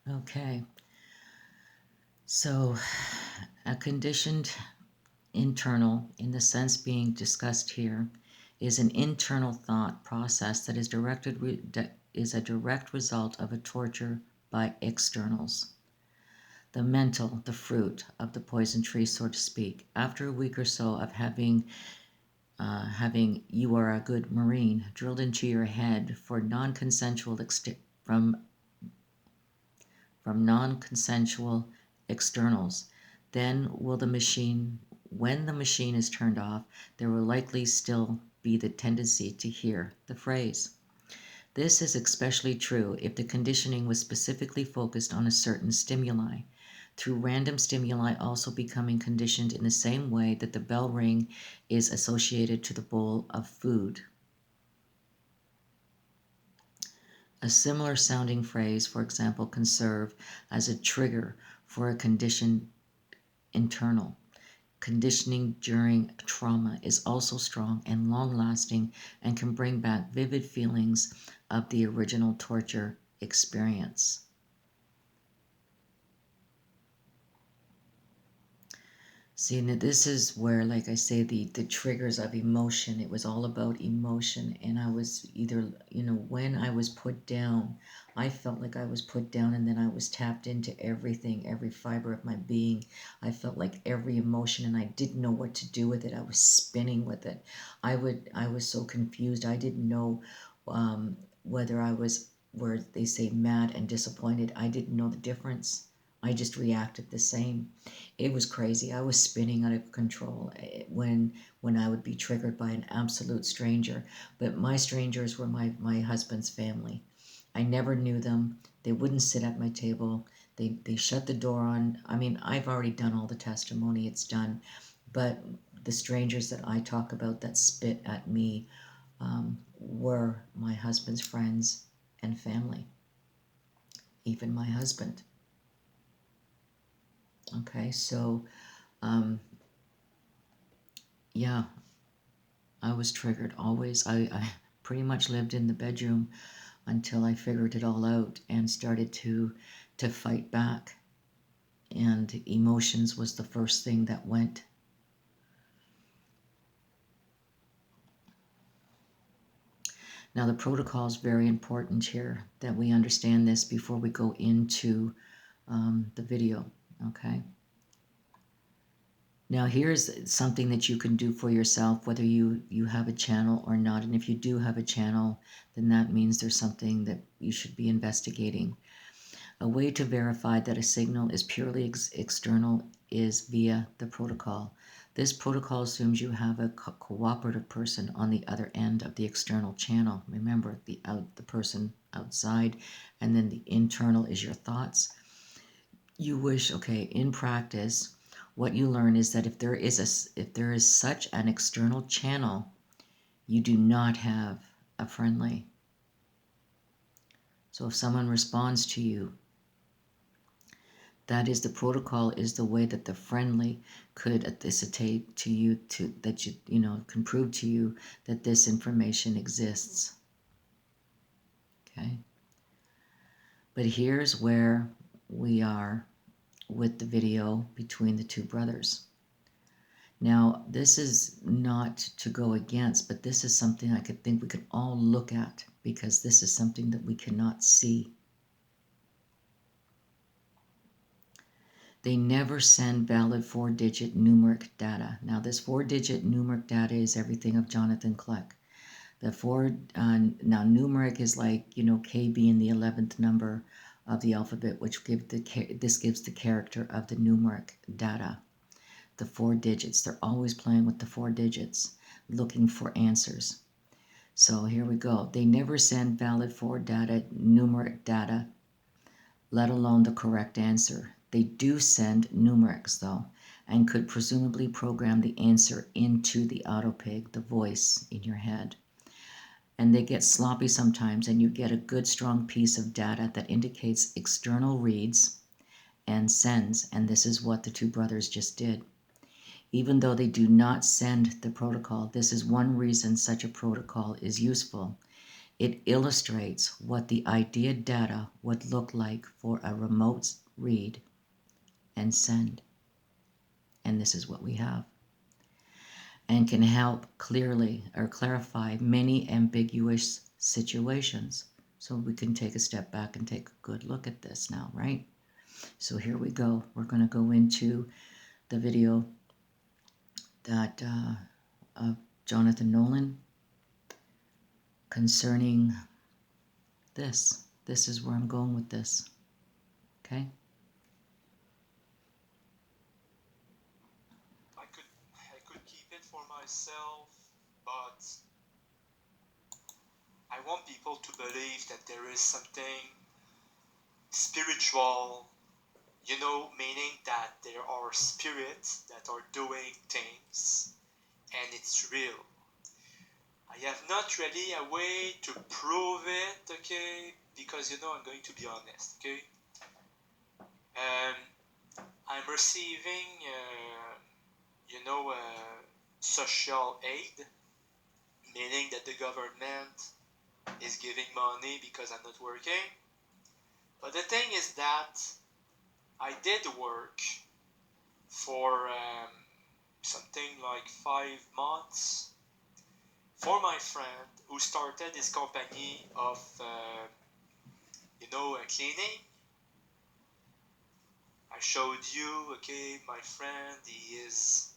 Okay, so a conditioned internal, in the sense being discussed here, is an internal thought process that is a direct result of a torture by externals. The mental, the fruit of the poison tree, so to speak. After a week or so of having "you are a good Marine" drilled into your head from non-consensual externals, then when the machine is turned off, there will likely still be the tendency to hear the phrase. This is especially true if the conditioning was specifically focused on a certain stimuli, through random stimuli also becoming conditioned in the same way that the bell ring is associated to the bowl of food. A similar sounding phrase, for example, can serve as a trigger for a conditioned internal. Conditioning during trauma is also strong and long-lasting and can bring back vivid feelings of the original torture experience. See, this is where, like I say, the triggers of emotion, it was all about emotion. And I was either, when I was put down, I felt like I was put down and then I was tapped into everything, every fiber of my being. I felt like every emotion and I didn't know what to do with it. I was spinning with it. I was so confused. I didn't know whether I was, where they say mad and disappointed. I didn't know the difference. I just reacted the same. It was crazy. I was spinning out of control when I would be triggered by an absolute stranger. But my strangers were my husband's family. I never knew them. They wouldn't sit at my table. They shut the door on. I mean, I've already done all the testimony. It's done. But the strangers that I talk about that spit at me were my husband's friends and family, even my husband. Okay, so yeah, I was triggered always. I pretty much lived in the bedroom until I figured it all out and started to fight back. And emotions was the first thing that went. Now the protocol is very important here, that we understand this before we go into the video, okay? Now here's something that you can do for yourself, whether you have a channel or not. And if you do have a channel, then that means there's something that you should be investigating. A way to verify that a signal is purely external is via the protocol. This protocol assumes you have a cooperative person on the other end of the external channel. Remember, the person outside, and then the internal is your thoughts. You wish, okay, in practice, what you learn is that if there is such an external channel, you do not have a friendly. So if someone responds to you, that is, the protocol is the way that the friendly could elucidate to you that can prove to you that this information exists. Okay. But here's where we are with the video between the two brothers. Now, this is not to go against, but this is something I could think we could all look at, because this is something that we cannot see. They never send valid 4-digit numeric data. Now, this 4-digit numeric data is everything of Jonathan Kleck. Now numeric is like, K being the 11th number of the alphabet, which this gives the character of the numeric data. The 4 digits, they're always playing with the 4 digits, looking for answers. So here we go. They never send valid numeric data, let alone the correct answer. They do send numerics though, and could presumably program the answer into the autopig, the voice in your head. And they get sloppy sometimes, and you get a good strong piece of data that indicates external reads and sends, and this is what the two brothers just did. Even though they do not send the protocol, this is one reason such a protocol is useful. It illustrates what the idea data would look like for a remote read and send. And this is what we have. And can help clearly or clarify many ambiguous situations. So we can take a step back and take a good look at this now, right? So here we go. We're going to go into the video that of Jonathan Nolan concerning this. This is where I'm going with this. Okay? I could keep it for myself, but I want people to believe that there is something spiritual, meaning that there are spirits that are doing things and it's real. I have not really a way to prove it, okay, because I'm going to be honest, okay. I'm receiving, social aid, meaning that the government is giving money because I'm not working. But the thing is that I did work for something like 5 months for my friend who started his company of, cleaning. I showed you, okay, my friend, he is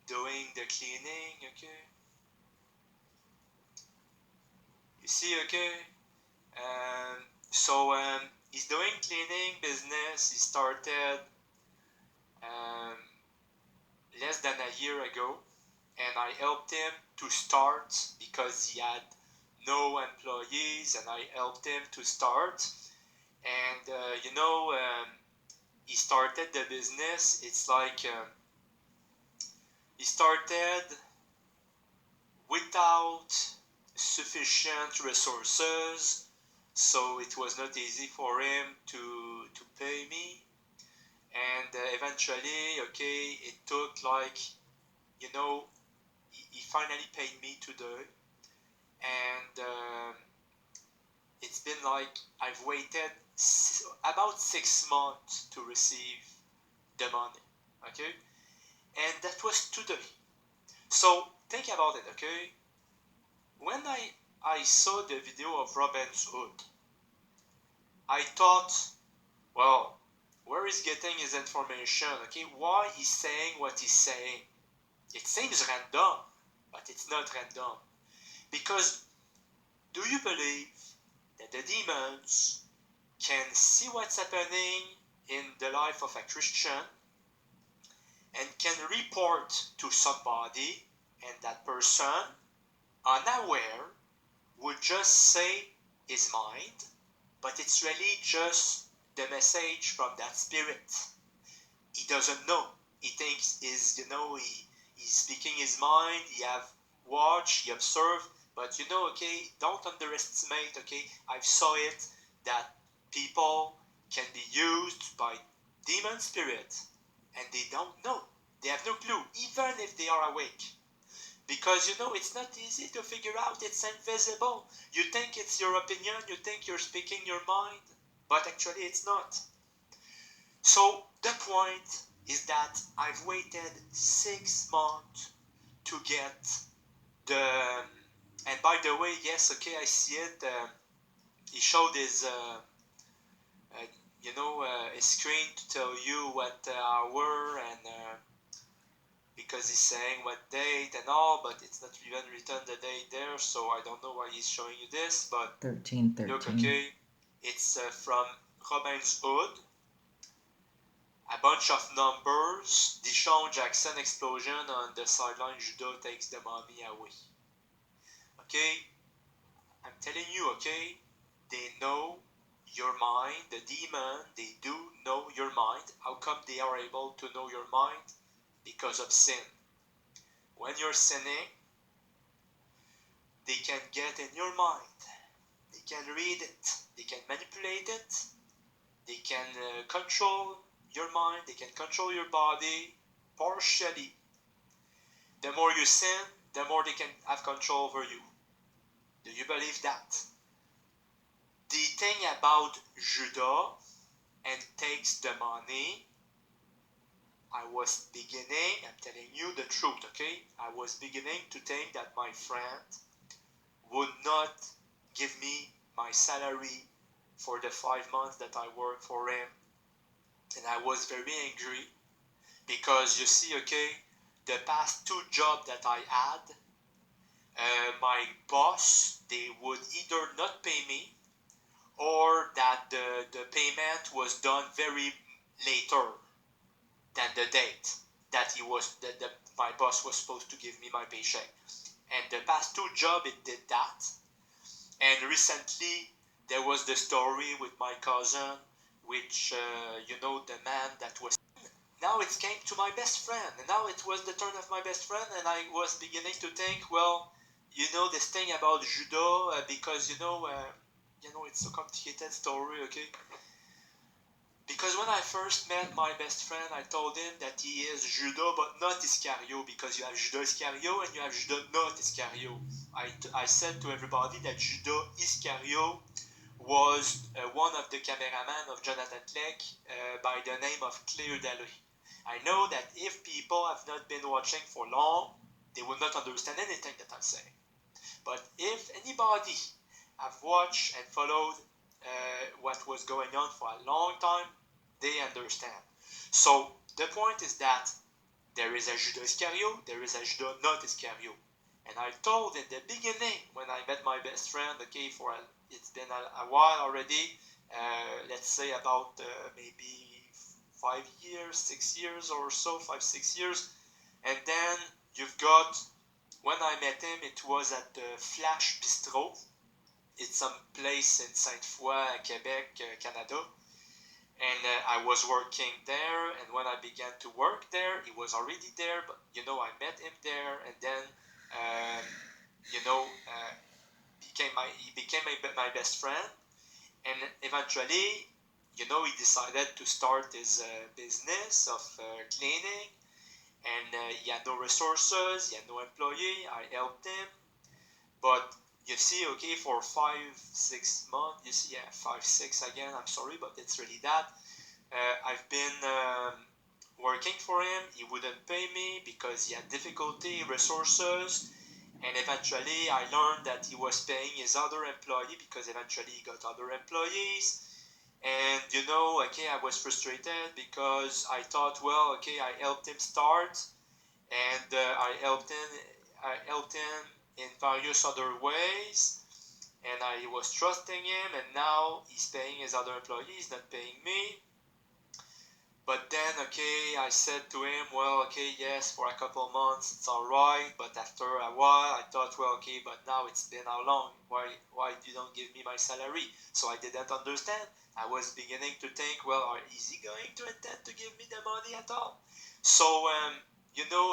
doing the cleaning, okay. You see, okay. So he's doing cleaning business. He started less than a year ago, and I helped him to start because he had no employees, and I helped him to start. And he started the business. It's like he started without sufficient resources, so it was not easy for him to pay me. And eventually, okay, it took like, he finally paid me today. And it's been like I've waited about 6 months to receive the money, okay? And that was today. So think about it, okay? When I saw the video of Robin's Hood, I thought, well, where is getting his information, okay? Why he's saying what he's saying? It seems random, but it's not random. Because do you believe that the demons can see what's happening in the life of a Christian and can report to somebody, and that person, unaware, would just say his mind, but it's really just the message from that spirit? He doesn't know. He thinks he's speaking his mind. He have watched, he observed, but okay, don't underestimate. Okay, I've saw it that people can be used by demon spirits, and they don't know. They have no clue, even if they are awake. Because it's not easy to figure out. It's invisible. You think it's your opinion. You think you're speaking your mind, but actually it's not. So the point is that I've waited 6 months to get the. And by the way, yes, okay, I see it. He showed his, his screen to tell you what hour, and because he's saying what date and all, but it's not even written the date there, so I don't know why he's showing you this. But 13:13. look, okay, it's from Robin's Hood. A bunch of numbers. Dishon Jackson explosion on the sideline. Judah takes the mommy away. Okay? I'm telling you, okay? They know your mind. The demon, they do know your mind. How come they are able to know your mind? Because of sin. When you're sinning, they can get in your mind. They can read it. They can manipulate it. They can control your mind. They can control your body partially. The more you sin, the more they can have control over you. Do you believe that? The thing about Judah and takes the money, I was beginning, I'm telling you the truth, okay? I was beginning to think that my friend would not give me my salary for the 5 months that I worked for him. And I was very angry because you see, okay, the past 2 jobs that I had, my boss, they would either not pay me or that the payment was done very later than the date that my boss was supposed to give me my paycheck. And the past 2 jobs it did that. And recently there was the story with my cousin, which the man that was. Now it came to my best friend, and now it was the turn of my best friend, and I was beginning to think, well, this thing about judo, because it's a complicated story, okay? Because when I first met my best friend, I told him that he is judo, but not Iscario, because you have judo Iscario and you have judo not Iscario. I said to everybody that judo Iscario was one of the cameramen of Jonathan Clegg by the name of Claire Dallery. I know that if people have not been watching for long, they will not understand anything that I'm saying. But if anybody have watched and followed what was going on for a long time, they understand. So the point is that there is a judo Iscario, there is a judo not Iscario. And I told in the beginning when I met my best friend, okay, it's been a while already, let's say about maybe 5 years, 6 years or so, 5, 6 years. And then you've got, when I met him, it was at the Flash Bistro. It's some place in Sainte-Foy, Quebec, Canada. And I was working there, and when I began to work there, he was already there, but I met him there, and then um, he became my best friend, and eventually, he decided to start his business of cleaning, and he had no resources, he had no employee. I helped him, but you see, okay, for 5, 6 months, you see, yeah, 5, 6 again, I'm sorry, but it's really that. I've been working for him. He wouldn't pay me because he had difficulty, resources, and eventually I learned that he was paying his other employee because eventually he got other employees. And okay, I was frustrated because I thought, well, okay, I helped him start, and I helped him in various other ways, and I was trusting him, and now he's paying his other employees, not paying me. But then, okay, I said to him, well, okay, yes, for a couple months it's all right, but after a while I thought, well, okay, but now it's been how long? Why you don't give me my salary? So I didn't understand. I was beginning to think, well, is he going to intend to give me the money at all? So,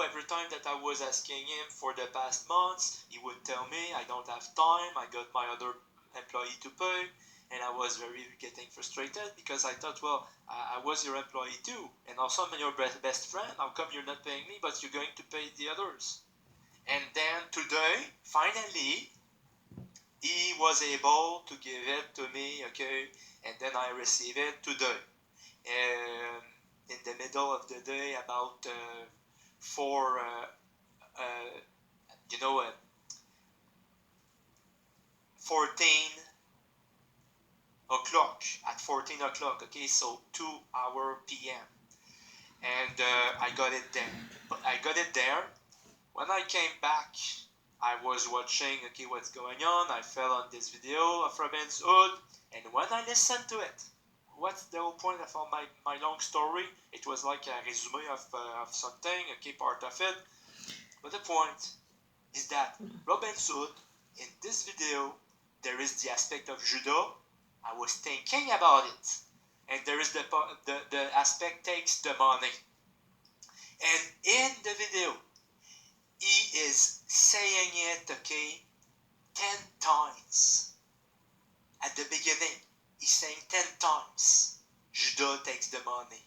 every time that I was asking him for the past months, he would tell me, I don't have time, I got my other employee to pay, and I was very getting frustrated because I thought, well, I was your employee too, and also I'm your best friend. How come you're not paying me, but you're going to pay the others? And then today, finally, he was able to give it to me, okay, and then I received it today. Um, in the middle of the day, about 4, you know, 14 o'clock, at 14 o'clock, okay, so 2 hour p.m. And I got it there. But I got it there. When I came back, I was watching, okay, what's going on. I fell on this video of Robin's Hood, and when I listened to it, what's the whole point of my long story? It was like a resume of something, okay, part of it. But the point is that Robin's Hood, in this video, there is the aspect of judo. I was thinking about it. And there is the aspect takes the money. And in the video, he is saying it, okay, 10 times. At the beginning, he's saying 10 times, judo takes the money.